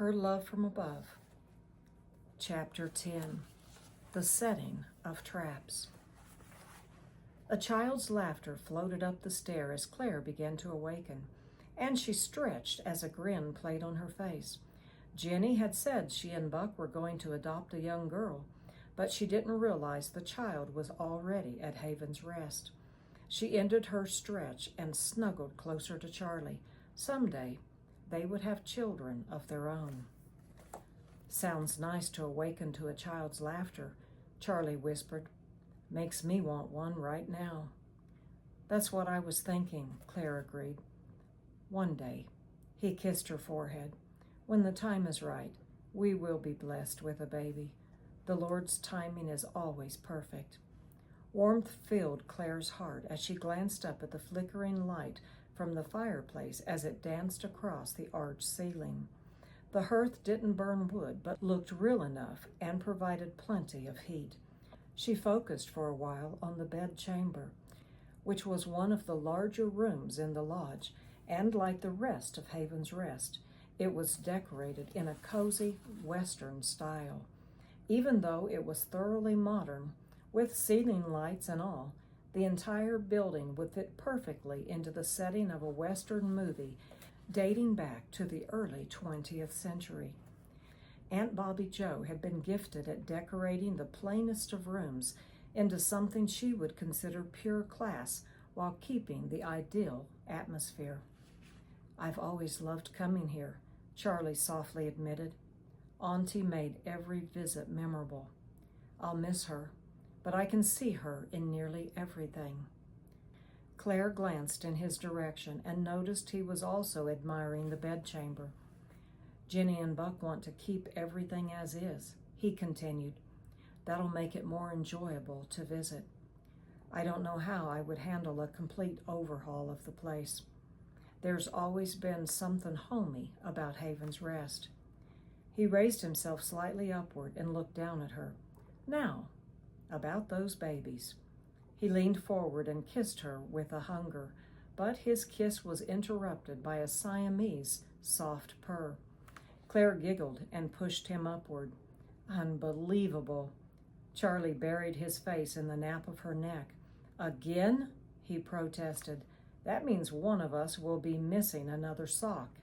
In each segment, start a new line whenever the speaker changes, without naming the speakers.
Her Love from Above. Chapter 10. The Setting of Traps. A child's laughter floated up the stair as Claire began to awaken, and she stretched as a grin played on her face. Jenny had said she and Buck were going to adopt a young girl, but she didn't realize the child was already at Haven's Rest. She ended her stretch and snuggled closer to Charlie. Someday, they would have children of their own. "Sounds nice to awaken to a child's laughter," Charlie whispered. "Makes me want one right now." "That's what I was thinking," Claire agreed. "One day," he kissed her forehead, "when the time is right, we will be blessed with a baby. The Lord's timing is always perfect." Warmth filled Claire's heart as she glanced up at the flickering light from the fireplace as it danced across the arched ceiling. The hearth didn't burn wood, but looked real enough and provided plenty of heat. She focused for a while on the bed chamber, which was one of the larger rooms in the lodge, and like the rest of Haven's Rest, it was decorated in a cozy Western style. Even though it was thoroughly modern, with ceiling lights and all, the entire building would fit perfectly into the setting of a Western movie dating back to the early 20th century. Aunt Bobby Jo had been gifted at decorating the plainest of rooms into something she would consider pure class while keeping the ideal atmosphere. "I've always loved coming here," Charlie softly admitted. "Auntie made every visit memorable. I'll miss her, but I can see her in nearly everything." Claire glanced in his direction and noticed he was also admiring the bedchamber. "Jenny and Buck want to keep everything as is," he continued. "That'll make it more enjoyable to visit. I don't know how I would handle a complete overhaul of the place. There's always been something homey about Haven's Rest." He raised himself slightly upward and looked down at her. "Now, about those babies." He leaned forward and kissed her with a hunger, but his kiss was interrupted by a Siamese soft purr. Claire giggled and pushed him upward. "Unbelievable." Charlie buried his face in the nape of her neck. "Again?" he protested. "That means one of us will be missing another sock."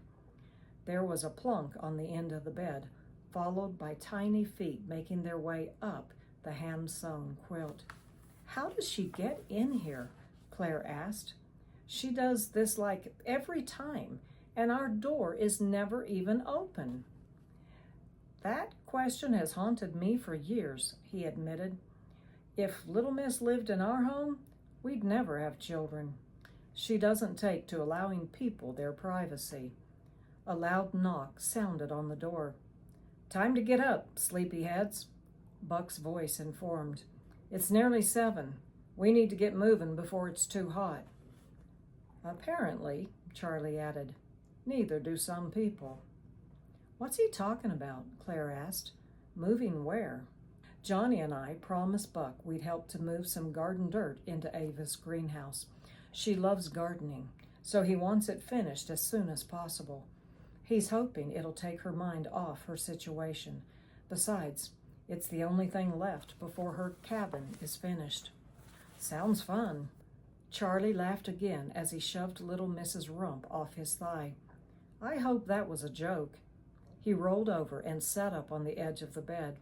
There was a plunk on the end of the bed, followed by tiny feet making their way up the hand-sewn quilt. "How does she get in here?" Claire asked. "She does this like every time, and our door is never even open." "That question has haunted me for years," he admitted. "If little Miss lived in our home, we'd never have children. She doesn't take to allowing people their privacy." A loud knock sounded on the door. "Time to get up, sleepyheads," Buck's voice informed. "It's nearly 7. We need to get moving before it's too hot." "Apparently," Charlie added, "neither do some people." "What's he talking about?" Claire asked. "Moving where?" "Johnny and I promised Buck we'd help to move some garden dirt into Ava's greenhouse. She loves gardening, so he wants it finished as soon as possible. He's hoping it'll take her mind off her situation. Besides, it's the only thing left before her cabin is finished." "Sounds fun." Charlie laughed again as he shoved little Mrs. Rump off his thigh. "I hope that was a joke." He rolled over and sat up on the edge of the bed.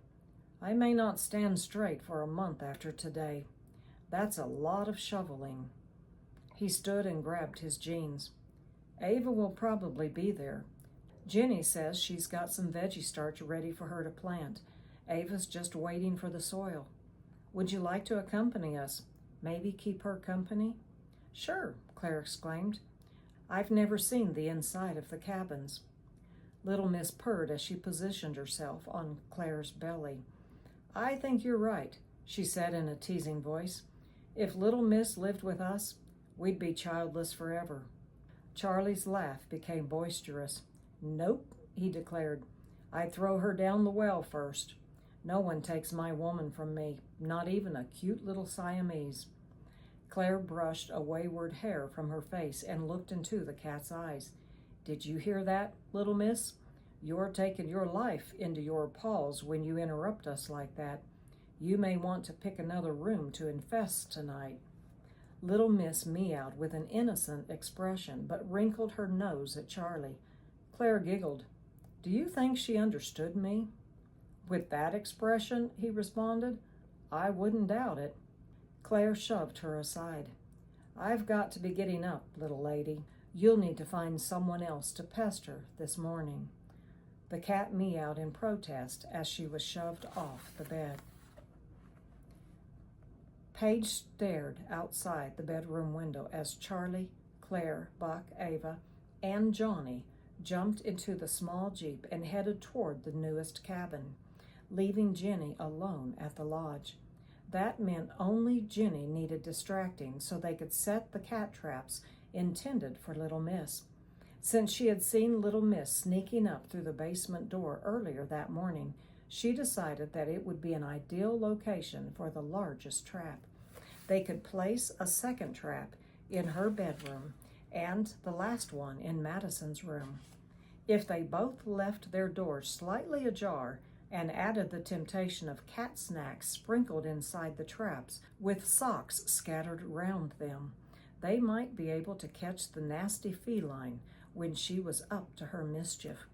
"I may not stand straight for a month after today. That's a lot of shoveling." He stood and grabbed his jeans. "Ava will probably be there. Jenny says she's got some veggie starch ready for her to plant. Ava's just waiting for the soil. Would you like to accompany us? Maybe keep her company?" "Sure," Claire exclaimed. "I've never seen the inside of the cabins." Little Miss purred as she positioned herself on Claire's belly. "I think you're right," she said in a teasing voice. "If little Miss lived with us, we'd be childless forever." Charlie's laugh became boisterous. "Nope," he declared. "I'd throw her down the well first. No one takes my woman from me, not even a cute little Siamese." Claire brushed a wayward hair from her face and looked into the cat's eyes. "Did you hear that, little miss? You're taking your life into your paws when you interrupt us like that. You may want to pick another room to infest tonight." Little Miss meowed with an innocent expression, but wrinkled her nose at Charlie. Claire giggled. "Do you think she understood me?" "With that expression," he responded, "I wouldn't doubt it." Claire shoved her aside. "I've got to be getting up, little lady. You'll need to find someone else to pester this morning." The cat meowed in protest as she was shoved off the bed. Paige stared outside the bedroom window as Charlie, Claire, Buck, Ava, and Johnny jumped into the small Jeep and headed toward the newest cabin, leaving Jenny alone at the lodge. That meant only Jenny needed distracting so they could set the cat traps intended for Little Miss. Since she had seen Little Miss sneaking up through the basement door earlier that morning, she decided that it would be an ideal location for the largest trap. They could place a second trap in her bedroom and the last one in Madison's room. If they both left their doors slightly ajar and added the temptation of cat snacks sprinkled inside the traps with socks scattered around them, they might be able to catch the nasty feline when she was up to her mischief.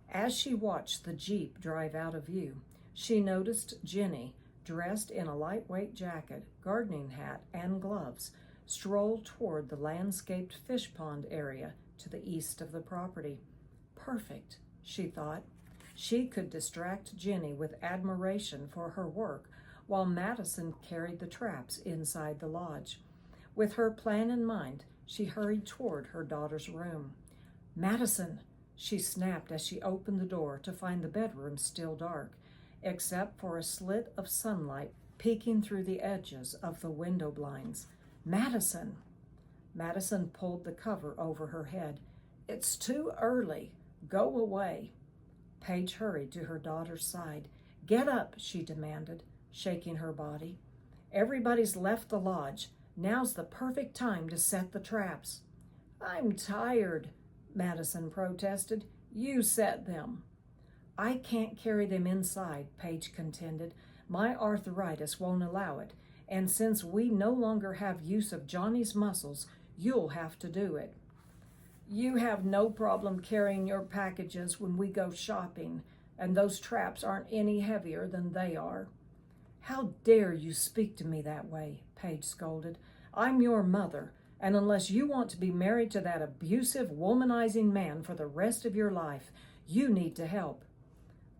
As she watched the Jeep drive out of view, she noticed Jenny, dressed in a lightweight jacket, gardening hat, and gloves, stroll toward the landscaped fish pond area to the east of the property. Perfect, she thought. She could distract Jenny with admiration for her work while Madison carried the traps inside the lodge. With her plan in mind, she hurried toward her daughter's room. "Madison!" she snapped as she opened the door to find the bedroom still dark, except for a slit of sunlight peeking through the edges of the window blinds. "Madison!" Madison pulled the cover over her head. "It's too early. Go away." Paige hurried to her daughter's side. "Get up," she demanded, shaking her body. "Everybody's left the lodge. Now's the perfect time to set the traps." "I'm tired," Madison protested. "You set them." "I can't carry them inside," Paige contended. "My arthritis won't allow it, and since we no longer have use of Johnny's muscles, you'll have to do it." "You have no problem carrying your packages when we go shopping, and those traps aren't any heavier than they are." "How dare you speak to me that way?" Paige scolded. "I'm your mother, and unless you want to be married to that abusive, womanizing man for the rest of your life, you need to help."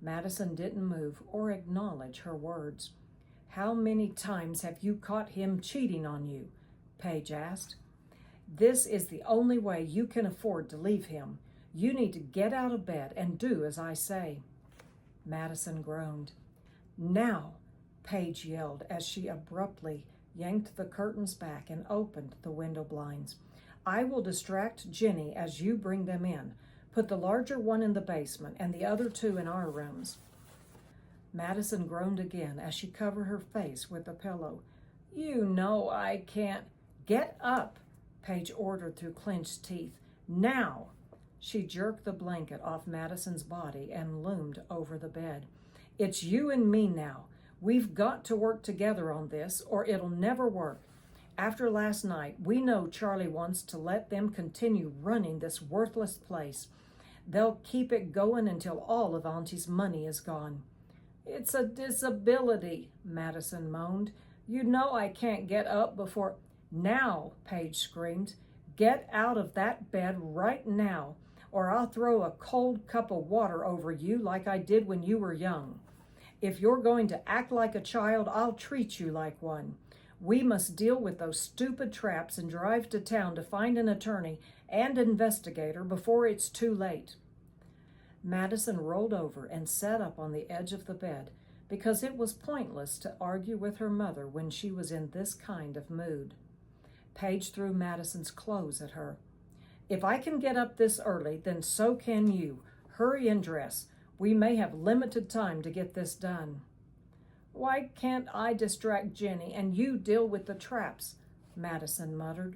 Madison didn't move or acknowledge her words. "How many times have you caught him cheating on you?" Paige asked. "This is the only way you can afford to leave him. You need to get out of bed and do as I say." Madison groaned. "Now!" Paige yelled as she abruptly yanked the curtains back and opened the window blinds. "I will distract Jenny as you bring them in. Put the larger one in the basement and the other two in our rooms." Madison groaned again as she covered her face with a pillow. "You know I can't." "Get up," Paige ordered through clenched teeth. "Now!" She jerked the blanket off Madison's body and loomed over the bed. "It's you and me now. We've got to work together on this, or it'll never work. After last night, we know Charlie wants to let them continue running this worthless place. They'll keep it going until all of Auntie's money is gone." "It's a disability," Madison moaned. "You know I can't get up before—" "Now," Paige screamed. "Get out of that bed right now, or I'll throw a cold cup of water over you like I did when you were young. If you're going to act like a child, I'll treat you like one. We must deal with those stupid traps and drive to town to find an attorney and investigator before it's too late." Madison rolled over and sat up on the edge of the bed because it was pointless to argue with her mother when she was in this kind of mood. Paige threw Madison's clothes at her. "If I can get up this early, then so can you. Hurry and dress. We may have limited time to get this done." "Why can't I distract Jenny and you deal with the traps?" Madison muttered.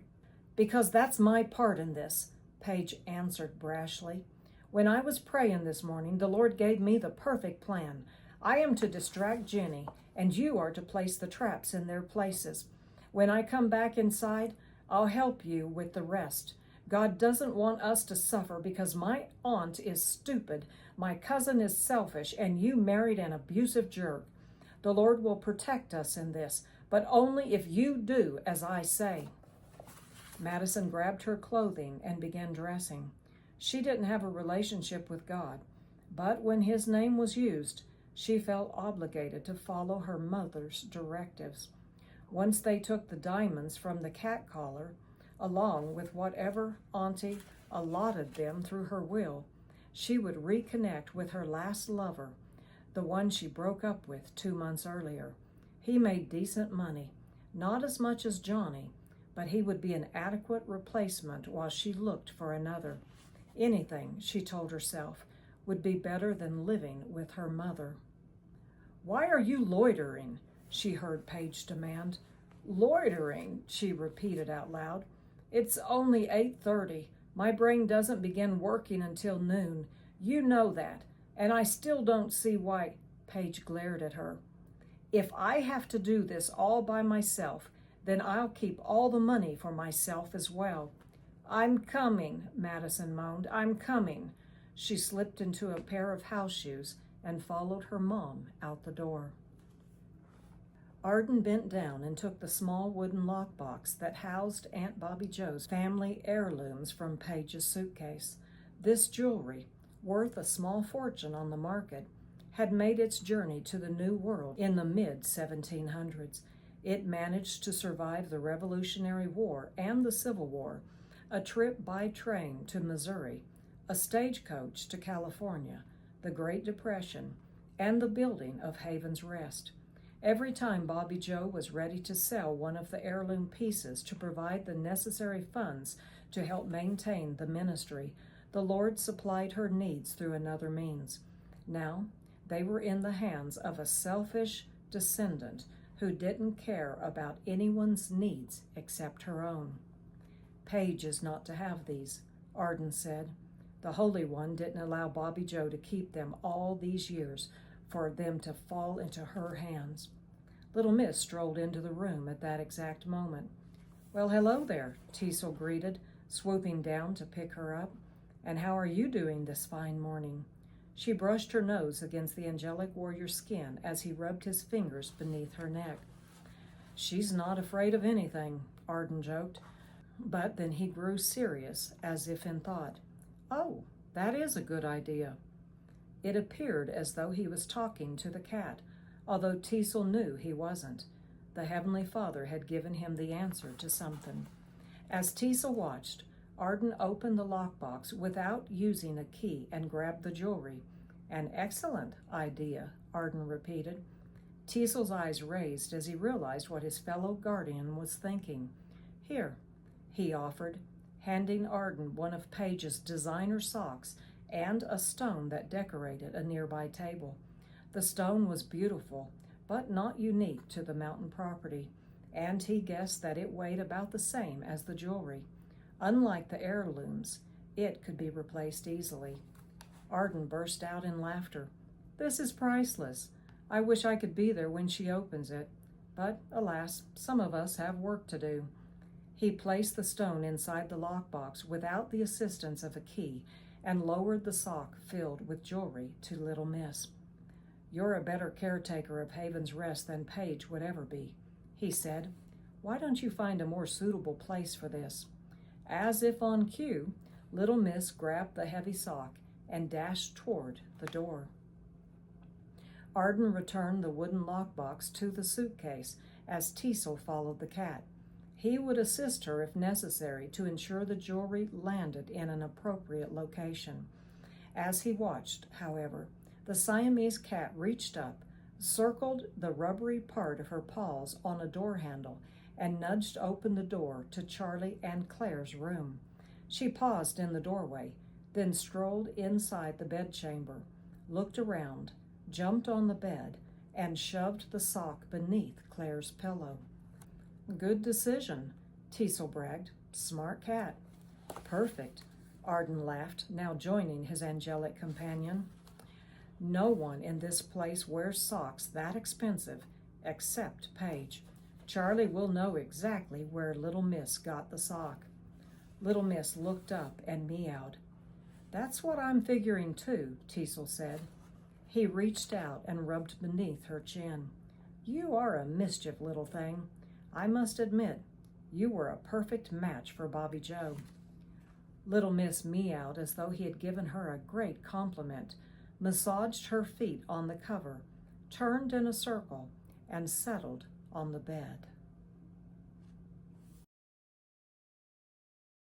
"Because that's my part in this," Paige answered brashly. When I was praying this morning, the Lord gave me the perfect plan. I am to distract Jenny, and you are to place the traps in their places. When I come back inside, I'll help you with the rest. God doesn't want us to suffer because my aunt is stupid, my cousin is selfish, and you married an abusive jerk. The Lord will protect us in this, but only if you do as I say." Madison grabbed her clothing and began dressing. She didn't have a relationship with God, but when his name was used, she felt obligated to follow her mother's directives. Once they took the diamonds from the cat collar, along with whatever Auntie allotted them through her will, she would reconnect with her last lover, the one she broke up with 2 months earlier. He made decent money, not as much as Johnny, but he would be an adequate replacement while she looked for another. Anything, she told herself, would be better than living with her mother. "Why are you loitering?" she heard Paige demand. "Loitering," she repeated out loud. "It's only 8:30. My brain doesn't begin working until noon. You know that, and I still don't see why." Paige glared at her. "If I have to do this all by myself, then I'll keep all the money for myself as well." "I'm coming," Madison moaned. "I'm coming." She slipped into a pair of house shoes and followed her mom out the door. Arden bent down and took the small wooden lockbox that housed Aunt Bobby Joe's family heirlooms from Paige's suitcase. This jewelry, worth a small fortune on the market, had made its journey to the New World in the mid-1700s. It managed to survive the Revolutionary War and the Civil War, a trip by train to Missouri, a stagecoach to California, the Great Depression, and the building of Haven's Rest. Every time Bobby Joe was ready to sell one of the heirloom pieces to provide the necessary funds to help maintain the ministry, the Lord supplied her needs through another means. Now, they were in the hands of a selfish descendant who didn't care about anyone's needs except her own. "Paige is not to have these," Arden said. The Holy One didn't allow Bobby Joe to keep them all these years for them to fall into her hands. Little Miss strolled into the room at that exact moment. "Well, hello there," Teasel greeted, swooping down to pick her up. "And how are you doing this fine morning?" She brushed her nose against the angelic warrior's skin as he rubbed his fingers beneath her neck. "She's not afraid of anything," Arden joked, but then he grew serious, as if in thought. "Oh, that is a good idea." It appeared as though he was talking to the cat, although Teasel knew he wasn't. The Heavenly Father had given him the answer to something. As Teasel watched, Arden opened the lockbox without using a key and grabbed the jewelry. "An excellent idea," Arden repeated. Teasel's eyes raised as he realized what his fellow guardian was thinking. "Here," he offered, handing Arden one of Paige's designer socks and a stone that decorated a nearby table. The stone was beautiful, but not unique to the mountain property, and he guessed that it weighed about the same as the jewelry. Unlike the heirlooms, it could be replaced easily. Arden burst out in laughter. "This is priceless. I wish I could be there when she opens it. But, alas, some of us have work to do." He placed the stone inside the lockbox without the assistance of a key and lowered the sock filled with jewelry to Little Miss. "You're a better caretaker of Haven's Rest than Paige would ever be," he said. "Why don't you find a more suitable place for this?" As if on cue, Little Miss grabbed the heavy sock and dashed toward the door. Arden returned the wooden lockbox to the suitcase as Teasel followed the cat. He would assist her if necessary to ensure the jewelry landed in an appropriate location. As he watched, however, the Siamese cat reached up, circled the rubbery part of her paws on a door handle, and nudged open the door to Charlie and Claire's room. She paused in the doorway, then strolled inside the bedchamber, looked around, jumped on the bed, and shoved the sock beneath Claire's pillow. "Good decision," Teasel bragged. "Smart cat." "Perfect. Arden laughed, now joining his angelic companion. No one in this place wears socks that expensive except Paige. Charlie will know exactly where Little Miss got the sock. Little Miss looked up and meowed. That's what I'm figuring too, Teasel said. He reached out and rubbed beneath her chin. You are a mischief little thing. I must admit, you were a perfect match for Bobby Joe. Little Miss meowed as though he had given her a great compliment, massaged her feet on the cover, turned in a circle, and settled on the bed.